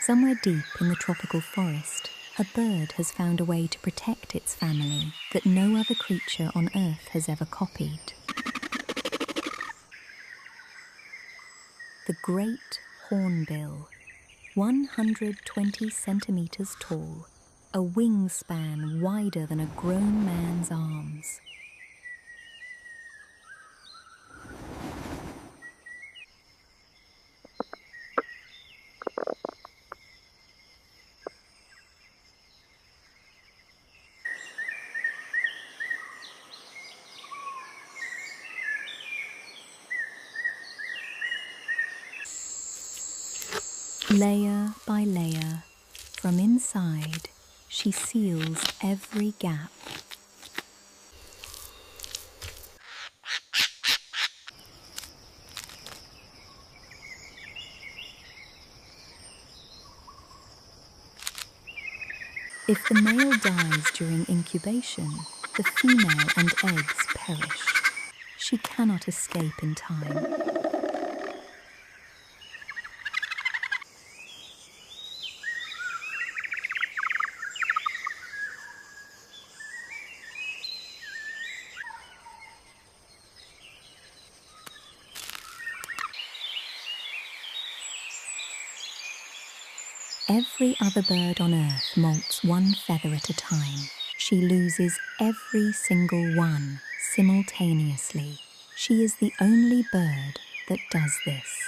Somewhere deep in the tropical forest, a bird has found a way to protect its family that no other creature on Earth has ever copied. The great hornbill, 120 centimeters tall, a wingspan wider than a grown man's arms. Layer by layer, from inside, she seals every gap. If the male dies during incubation, the female and eggs perish. She cannot escape in time. Every other bird on Earth molts one feather at a time. She loses every single one simultaneously. She is the only bird that does this.